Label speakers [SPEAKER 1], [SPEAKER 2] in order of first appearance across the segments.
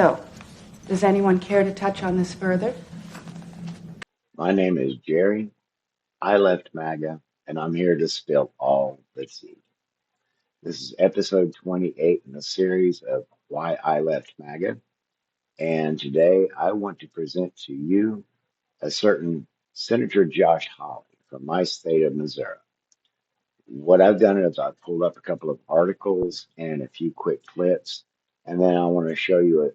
[SPEAKER 1] So, does anyone care to touch on this further?
[SPEAKER 2] My name is Jerry. I left MAGA, and I'm here to spill all the tea. This is episode 28 in a series of Why I Left MAGA, and today I want to present to you a certain Senator Josh Hawley from my state of Missouri. What I've done is I've pulled up a couple of articles and a few quick clips, and then I want to show you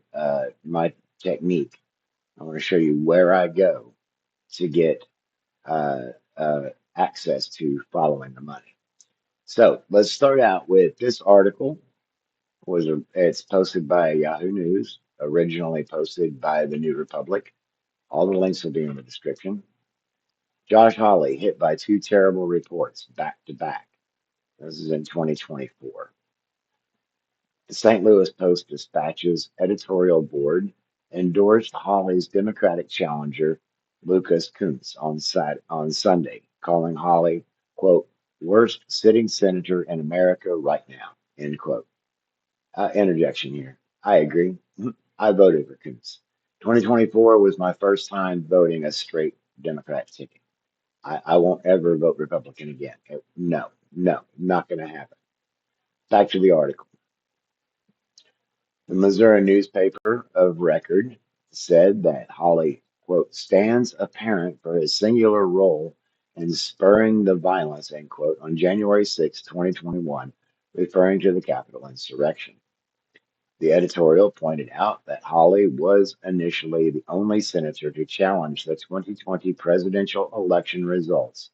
[SPEAKER 2] my technique. I want to show you where I go to get uh, access to following the money. So let's start out with this article. It's posted by Yahoo News, originally posted by the New Republic. All the links will be in the description. Josh Hawley hit by two terrible reports back to back. This is in 2024. The St. Louis Post-Dispatch's editorial board endorsed Hawley's Democratic challenger, Lucas Kunce, on Sunday, calling Hawley, quote, worst sitting senator in America right now, end quote. Interjection here. I agree. I voted for Kunce. 2024 was my first time voting a straight Democrat ticket. I won't ever vote Republican again. No, not going to happen. Back to the article. The Missouri newspaper of record said that Hawley, quote, stands apparent for his singular role in spurring the violence, end quote, on January 6, 2021, referring to the Capitol insurrection. The editorial pointed out that Hawley was initially the only senator to challenge the 2020 presidential election results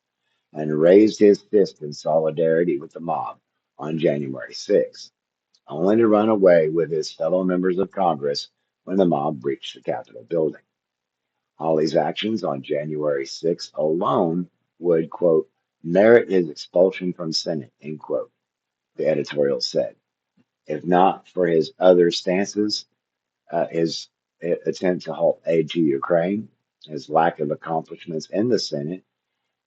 [SPEAKER 2] and raised his fist in solidarity with the mob on January 6, only to run away with his fellow members of Congress when the mob breached the Capitol building. Hawley's actions on January 6 alone would, quote, merit his expulsion from Senate, end quote, the editorial said. If not for his other stances, his attempt to halt aid to Ukraine, his lack of accomplishments in the Senate,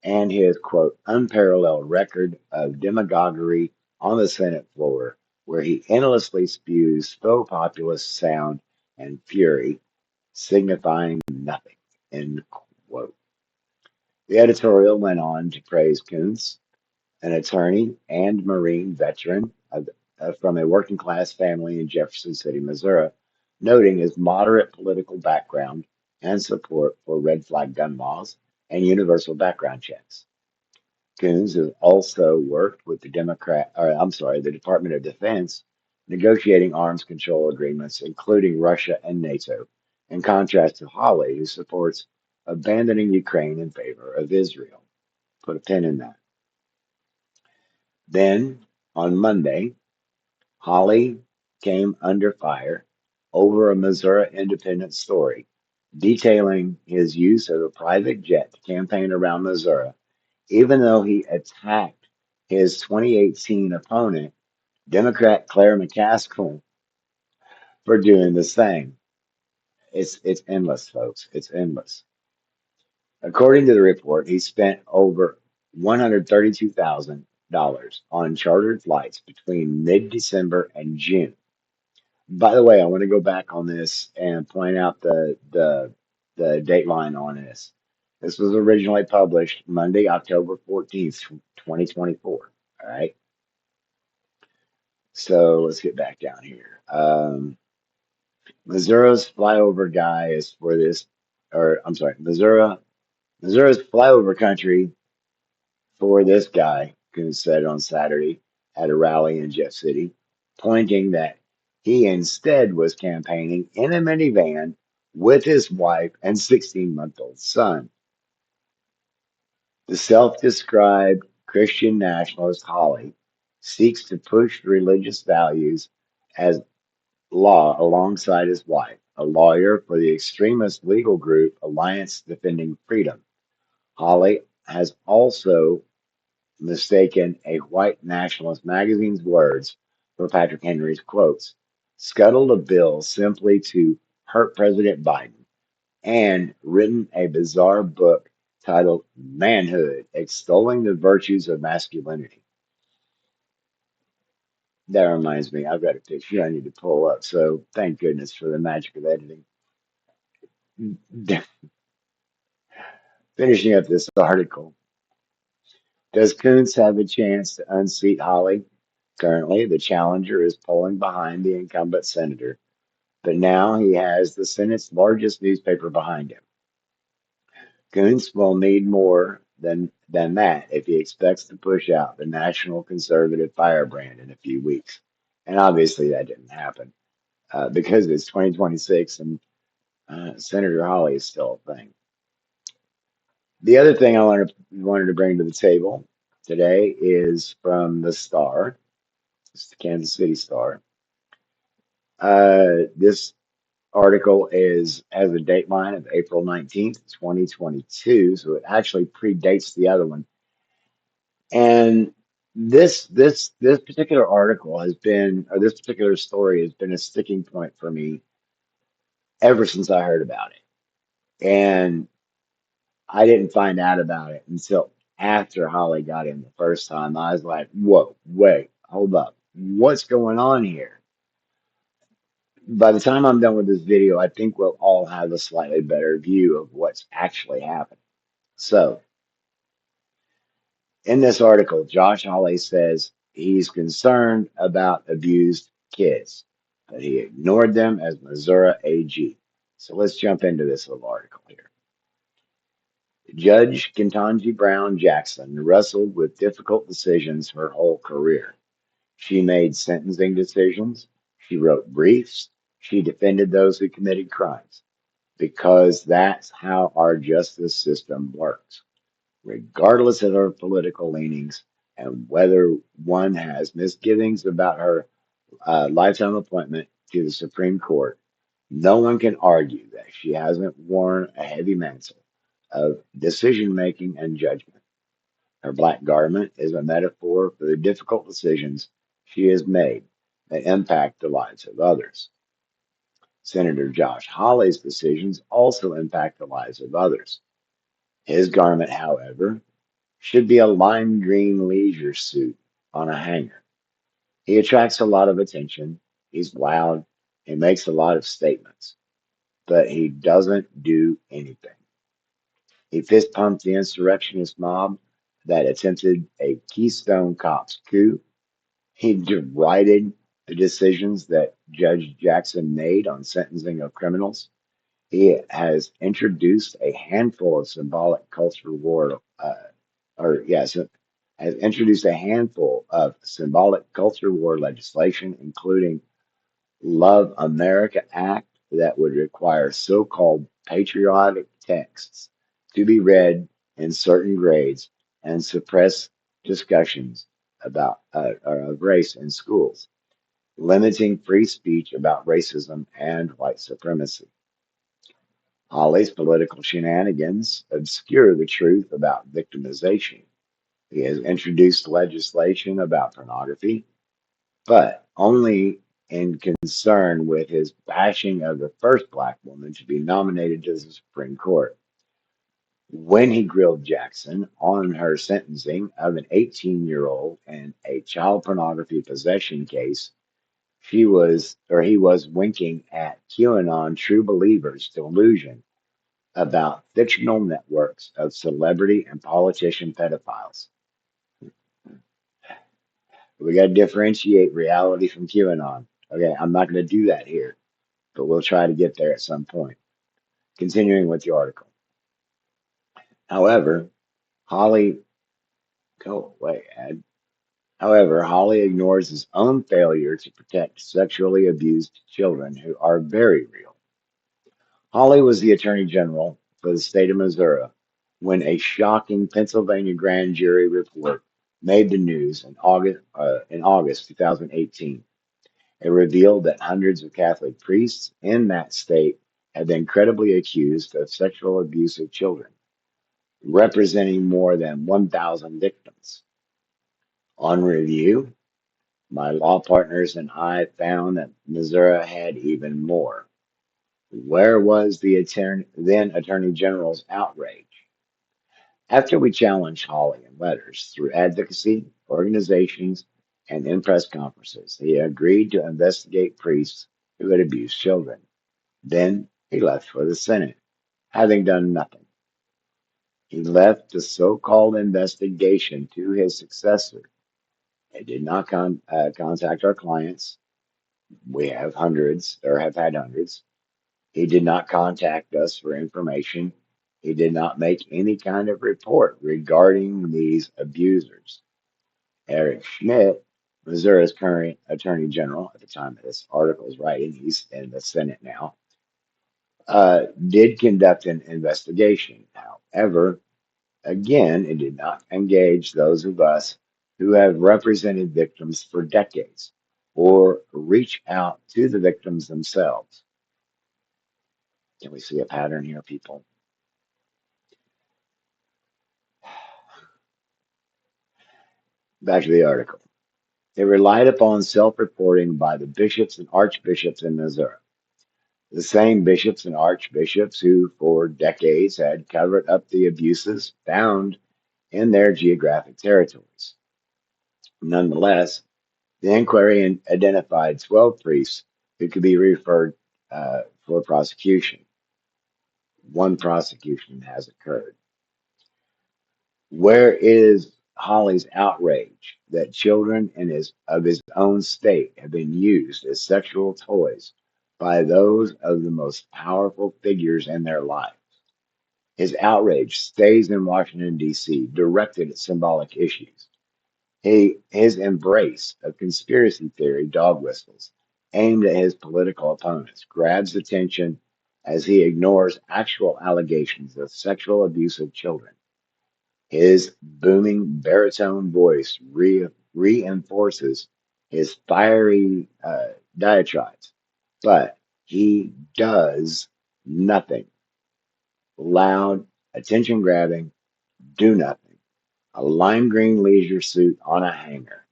[SPEAKER 2] and his, quote, unparalleled record of demagoguery on the Senate floor, where he endlessly spews faux populist sound and fury, signifying nothing, end quote. The editorial went on to praise Kuntz, an attorney and Marine veteran from a working class family in Jefferson City, Missouri, noting his moderate political background and support for red flag gun laws and universal background checks. Coons has also worked with the Department of Defense, negotiating arms control agreements, including Russia and NATO, in contrast to Hawley, who supports abandoning Ukraine in favor of Israel. Put a pin in that. Then, on Monday, Hawley came under fire over a Missouri Independent story detailing his use of a private jet to campaign around Missouri, even though he attacked his 2018 opponent, Democrat Claire McCaskill, for doing the same. It's endless, folks. It's endless. According to the report, he spent over $132,000 on chartered flights between mid-December and June. By the way, I want to go back on this and point out the date line on this. This was originally published Monday, October 14th, 2024. All right. So let's get back down here. Missouri's flyover guy is for this, or I'm sorry, Missouri's flyover country for this guy, Coons said on Saturday at a rally in Jeff City, pointing that he instead was campaigning in a minivan with his wife and 16-month-old son. The self-described Christian nationalist Hawley seeks to push religious values as law alongside his wife, a lawyer for the extremist legal group Alliance Defending Freedom. Hawley has also mistaken a white nationalist magazine's words for Patrick Henry's quotes, scuttled a bill simply to hurt President Biden, and written a bizarre book titled Manhood, Extolling the Virtues of Masculinity. That reminds me, I've got a picture I need to pull up. So thank goodness for the magic of editing. Finishing up this article. Does Coons have a chance to unseat Hawley? Currently, the challenger is polling behind the incumbent senator, but now he has the Senate's largest newspaper behind him. Coons will need more than that if he expects to push out the national conservative firebrand in a few weeks. And obviously, that didn't happen because it's 2026 and Senator Hawley is still a thing. The other thing I wanted to bring to the table today is from the Star. It's the Kansas City Star. This article has a date line of April 19th, 2022, so it actually predates the other one. And this particular article has been, or this particular story has been a sticking point for me ever since I heard about it. And I didn't find out about it until after Holly got in the first time. I was like, whoa, wait, hold up. What's going on here? By the time I'm done with this video, I think we'll all have a slightly better view of what's actually happening. So, in this article, Josh Hawley says he's concerned about abused kids, but he ignored them as Missouri AG. So let's jump into this little article here. Judge Ketanji Brown Jackson wrestled with difficult decisions her whole career. She made sentencing decisions, she wrote briefs, she defended those who committed crimes, because that's how our justice system works. Regardless of her political leanings and whether one has misgivings about her lifetime appointment to the Supreme Court, no one can argue that she hasn't worn a heavy mantle of decision making and judgment. Her black garment is a metaphor for the difficult decisions she has made that impact the lives of others. Senator Josh Hawley's decisions also impact the lives of others. His garment, however, should be a lime green leisure suit on a hanger. He attracts a lot of attention. He's loud. He makes a lot of statements, but he doesn't do anything. He fist pumped the insurrectionist mob that attempted a Keystone Cops coup. He derided the decisions that Judge Jackson made on sentencing of criminals. He has introduced a handful of symbolic culture war, or yes, has introduced a handful of symbolic culture war legislation, including Love America Act that would require so-called patriotic texts to be read in certain grades and suppress discussions about of race in schools, limiting free speech about racism and white supremacy. Hawley's political shenanigans obscure the truth about victimization. He has introduced legislation about pornography, but only in concern with his bashing of the first black woman to be nominated to the Supreme Court. When he grilled Jackson on her sentencing of an 18-year-old in a child pornography possession case, he was winking at QAnon true believers' delusion about fictional networks of celebrity and politician pedophiles. We got to differentiate reality from QAnon. Okay, I'm not going to do that here, but we'll try to get there at some point. Continuing with the article. However, Holly, go away, Ed. However, Holly ignores his own failure to protect sexually abused children who are very real. Holly was the Attorney General for the state of Missouri when a shocking Pennsylvania grand jury report made the news in August 2018. It revealed that hundreds of Catholic priests in that state had been credibly accused of sexual abuse of children, representing more than 1,000 victims. On review, my law partners and I found that Missouri had even more. Where was the then Attorney General's outrage? After we challenged Hawley in letters through advocacy organizations and in press conferences. He agreed to investigate priests who had abused children. Then he left for the Senate, having done nothing. He left the so-called investigation to his successor. He did not contact our clients. We have hundreds, or have had hundreds. He did not contact us for information. He did not make any kind of report regarding these abusers. Eric Schmidt, Missouri's current Attorney General at the time of this article is writing, he's in the Senate now, did conduct an investigation. However, again, it did not engage those of us who have represented victims for decades or reach out to the victims themselves. Can we see a pattern here, people? Back to the article. They relied upon self-reporting by the bishops and archbishops in Missouri, the same bishops and archbishops who for decades had covered up the abuses found in their geographic territories. Nonetheless, the inquiry identified 12 priests who could be referred for prosecution. One prosecution has occurred. Where is Hawley's outrage that children of his own state have been used as sexual toys by those of the most powerful figures in their lives? His outrage stays in Washington, D.C., directed at symbolic issues. His embrace of conspiracy theory dog whistles aimed at his political opponents grabs attention as he ignores actual allegations of sexual abuse of children. His booming baritone voice reinforces his fiery diatribes, but he does nothing. Loud, attention grabbing, do nothing. A lime green leisure suit on a hanger.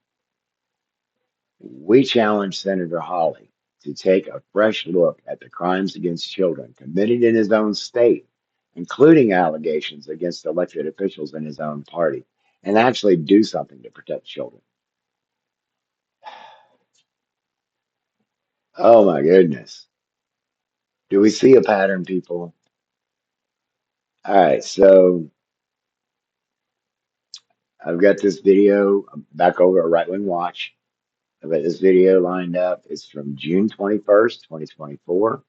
[SPEAKER 2] We challenge Senator Hawley to take a fresh look at the crimes against children committed in his own state, including allegations against elected officials in his own party, and actually do something to protect children. Oh my goodness. Do we see a pattern, people? All right, so I've got this video back over at Right Wing Watch. I've got this video lined up. It's from June 21st, 2024.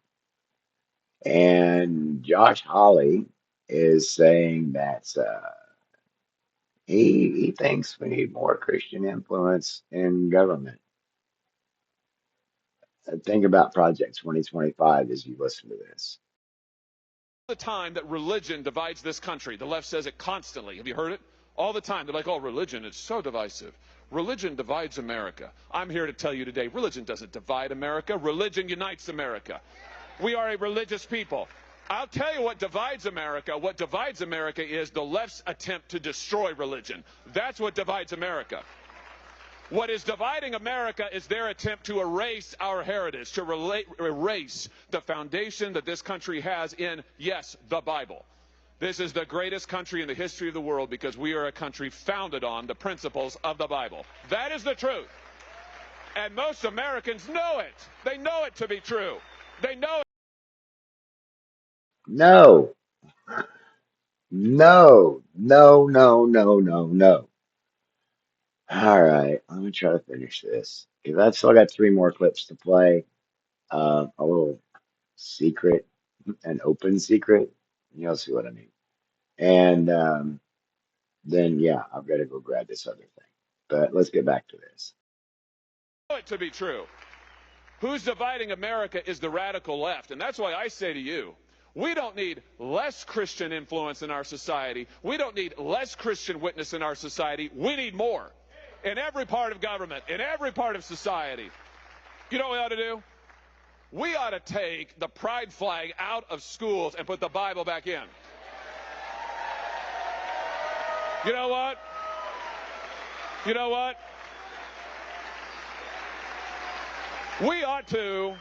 [SPEAKER 2] And Josh Hawley is saying that he thinks we need more Christian influence in government. Think about Project 2025 as you listen to this.
[SPEAKER 3] The time that religion divides this country. The left says it constantly. Have you heard it? All the time. They're like, oh, religion is so divisive. Religion divides America. I'm here to tell you today, religion doesn't divide America. Religion unites America. We are a religious people. I'll tell you what divides America. What divides America is the left's attempt to destroy religion. That's what divides America. What is dividing America is their attempt to erase our heritage, to erase the foundation that this country has in, yes, the Bible. This is the greatest country in the history of the world because we are a country founded on the principles of the Bible. That is the truth. And most Americans know it. They know it to be true. They know it.
[SPEAKER 2] No, no, no, no, no, no, no. All right, let me try to finish this because I've still got three more clips to play. A little secret, an open secret. You'll see what I mean. And then, yeah, I've got to go grab this other thing. But let's get back to this.
[SPEAKER 3] Know it to be true. Who's dividing America is the radical left. And that's why I say to you, we don't need less Christian influence in our society. We don't need less Christian witness in our society. We need more. In every part of government, in every part of society. You know what we ought to do? We ought to take the pride flag out of schools and put the Bible back in. You know what? You know what? We ought to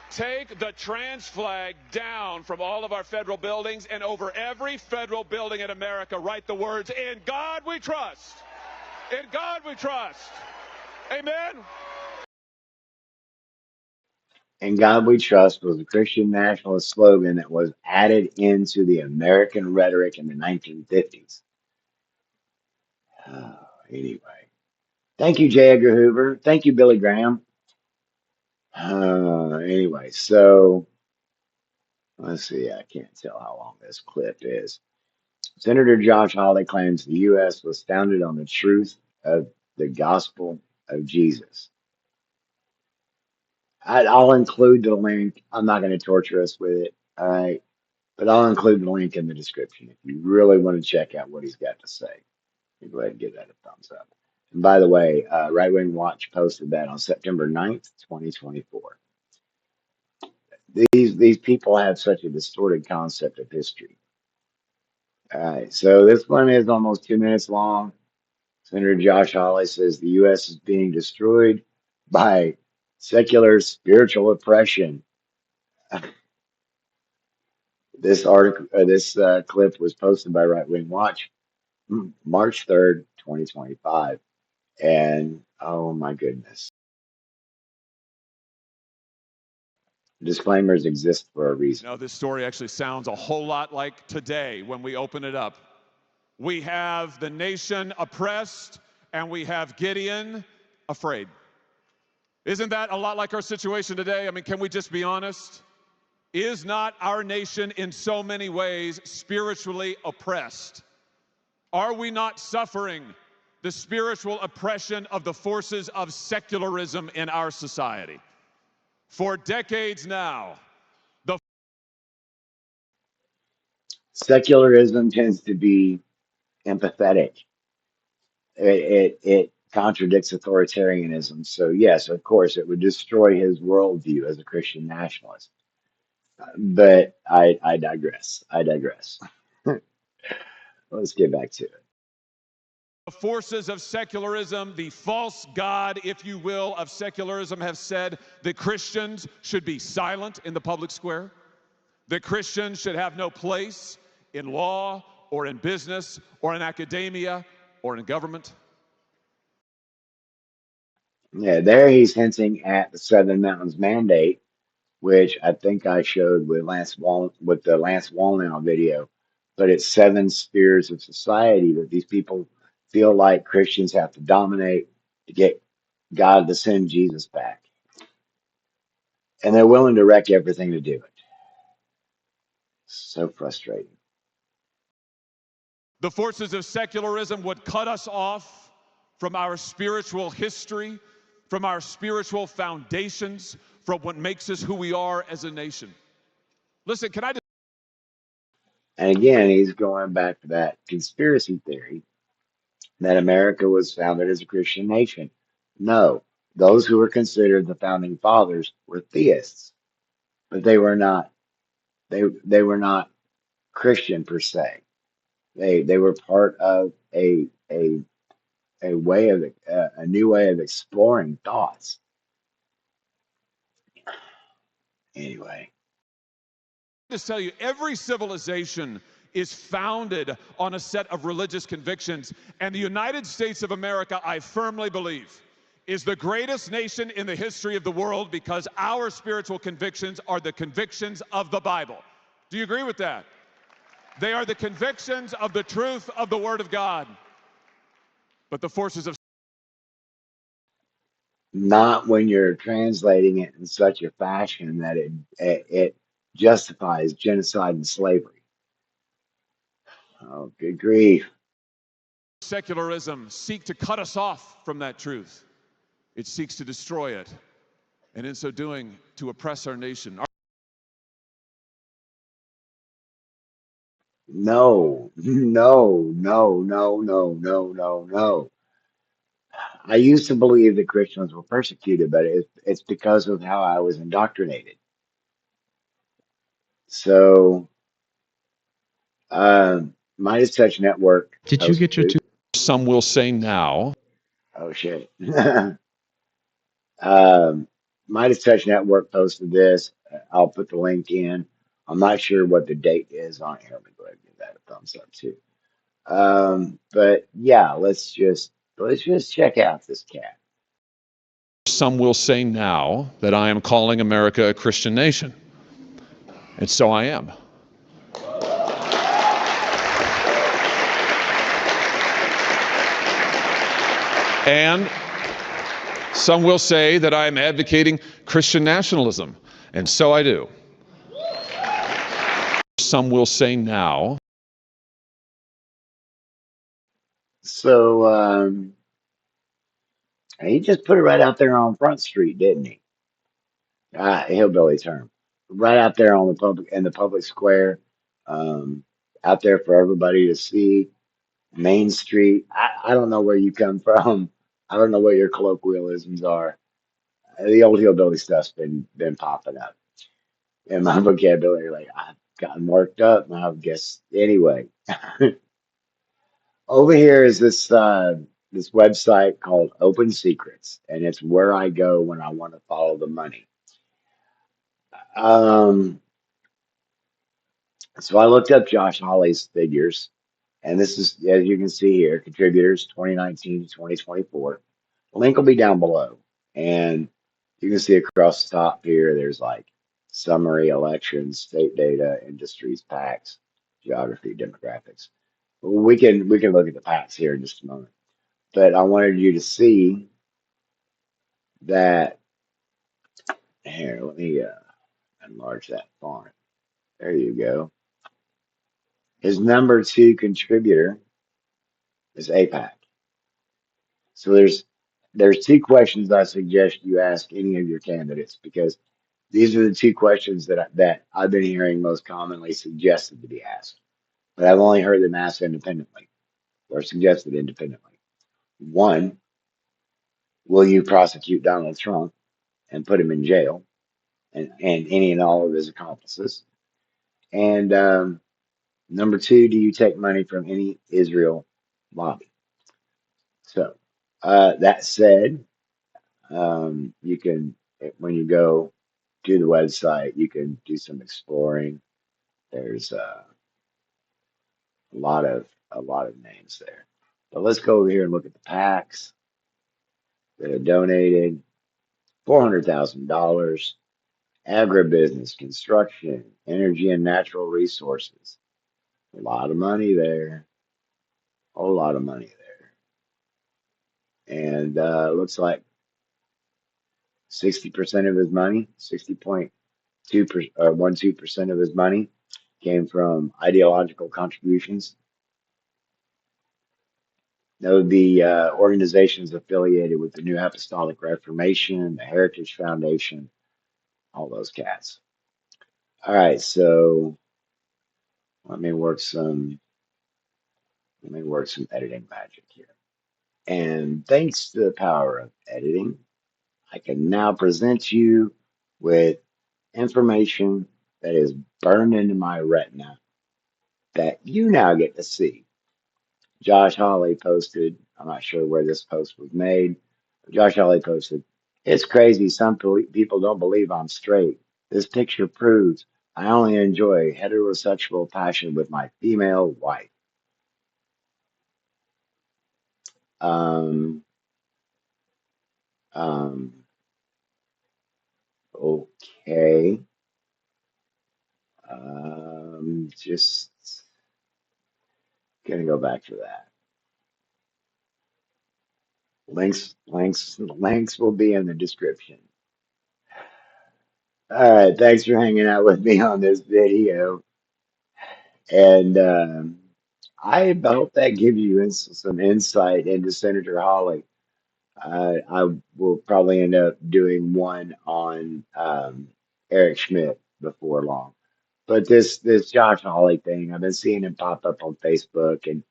[SPEAKER 3] take the trans flag down from all of our federal buildings, and over every federal building in America write the words, "In God we trust." In God we trust. Amen.
[SPEAKER 2] In God We Trust was a Christian nationalist slogan that was added into the American rhetoric in the 1950s. Anyway, thank you, J. Edgar Hoover. Thank you, Billy Graham. Anyway, so let's see. I can't tell how long this clip is. Senator Josh Hawley claims the U.S. was founded on the truth of the gospel of Jesus. I'll include the link. I'm not going to torture us with it. All right. But I'll include the link in the description if you really want to check out what he's got to say. You go ahead and give that a thumbs up. And by the way, Right Wing Watch posted that on September 9th, 2024. These people have such a distorted concept of history. All right, so this one is almost 2 minutes long. Senator Josh Hawley says the U.S. is being destroyed by secular spiritual oppression. This clip was posted by Right Wing Watch, March 3rd, 2025. And oh my goodness, disclaimers exist for a
[SPEAKER 3] You
[SPEAKER 2] reason.
[SPEAKER 3] know, this story actually sounds a whole lot like today when we open it up. We have the nation oppressed and we have Gideon afraid. Isn't that a lot like our situation today? I mean, can we just be honest? Is not our nation in so many ways spiritually oppressed? Are we not suffering the spiritual oppression of the forces of secularism in our society? For decades now, the
[SPEAKER 2] Secularism tends to be empathetic. It contradicts authoritarianism. So yes, of course, it would destroy his worldview as a Christian nationalist. But I digress. I digress. Let's get back to it.
[SPEAKER 3] forces of secularism, the false god, if you will, of secularism have said that Christians should be silent in the public square, that Christians should have no place in law or in business or in academia or in government.
[SPEAKER 2] Yeah, there he's hinting at the Southern Mountains Mandate, which I think I showed with the Lance Wallnau video. But it's seven spheres of society that these people feel like Christians have to dominate to get God to send Jesus back, and they're willing to wreck everything to do it. So frustrating.
[SPEAKER 3] The forces of secularism would cut us off from our spiritual history, from our spiritual foundations, from what makes us who we are as a nation. Listen, can I just
[SPEAKER 2] And again, he's going back to that conspiracy theory that America was founded as a Christian nation. No, those who were considered the founding fathers were theists, but they were not Christian per se. They were part of a way of a new way of exploring thoughts. Anyway,
[SPEAKER 3] just tell you, every civilization is founded on a set of religious convictions. And the United States of America, I firmly believe, is the greatest nation in the history of the world because our spiritual convictions are the convictions of the Bible. Do you agree with that? They are the convictions of the truth of the Word of God. But the forces of
[SPEAKER 2] not when you're translating it in such a fashion that it justifies genocide and slavery. Oh, good grief.
[SPEAKER 3] secularism seek to cut us off from that truth. It seeks to destroy it, and in so doing, to oppress our nation.
[SPEAKER 2] No, no, no, no, no, no, no, no. I used to believe that Christians were persecuted, but it's because of how I was indoctrinated. So, Midas Touch Network
[SPEAKER 4] Did you
[SPEAKER 2] posted
[SPEAKER 4] get your
[SPEAKER 2] this.
[SPEAKER 4] two?
[SPEAKER 3] Some will say now.
[SPEAKER 2] Oh shit. Midas Touch Network posted this. I'll put the link in. I'm not sure what the date is on here. Let me go ahead and give that a thumbs up too. But yeah, let's just But let's just check out this cat.
[SPEAKER 3] Some will say now that I am calling America a Christian nation. And so I am. And some will say that I am advocating Christian nationalism. And so I do. Some will say now.
[SPEAKER 2] So he just put it right out there on Front Street, didn't he? Hillbilly term, right out there on the public in the public square, um, out there for everybody to see. Main Street. I don't know where you come from. I don't know what your colloquialisms are. The old hillbilly stuff's been popping up in my vocabulary. Like I've gotten worked up, and I guess anyway. Over here is this website called OpenSecrets, and it's where I go when I want to follow the money. Um, so I looked up Josh Hawley's figures, and this is, as you can see here, contributors 2019 to 2024. The link will be down below, and you can see across the top here, there's like summary, elections, state data, industries, PACs, geography, demographics. We can look at the PACs here in just a moment, but I wanted you to see that here. Let me enlarge that font. There you go. His number two contributor is APAC. So there's two questions I suggest you ask any of your candidates because these are the two questions that I've been hearing most commonly suggested to be asked, but I've only heard them asked independently or suggested independently. One, will you prosecute Donald Trump and put him in jail and any and all of his accomplices? And number two, do you take money from any Israel lobby? So that said, you can, when you go to the website, you can do some exploring. There's a lot of names there. But let's go over here and look at the PACs that have donated. $400,000, agribusiness, construction, energy and natural resources. A lot of money there. A whole lot of money there. And looks like 60% of his money, 60.12% of his money came from ideological contributions. That would be organizations affiliated with the New Apostolic Reformation, the Heritage Foundation, all those cats. All right, so let me work some editing magic here. And thanks to the power of editing, I can now present you with information that is burned into my retina that you now get to see. Josh Hawley posted, I'm not sure where this post was made. Josh Hawley posted, it's crazy. Some people don't believe I'm straight. This picture proves I only enjoy heterosexual passion with my female wife. Um, um, okay. Just gonna go back to that. Links will be in the description. All right, thanks for hanging out with me on this video. And I hope that gives you some insight into Senator Hawley. I will probably end up doing one on Eric Schmidt before long. But this Josh Hawley thing, I've been seeing him pop up on Facebook, and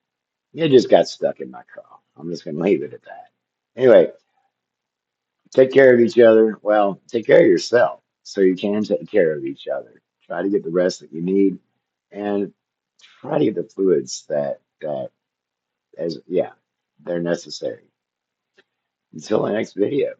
[SPEAKER 2] it just got stuck in my craw. I'm just gonna leave it at that. Anyway, take care of each other. Well, take care of yourself so you can take care of each other. Try to get the rest that you need, and try to get the fluids that as yeah, they're necessary. Until the next video.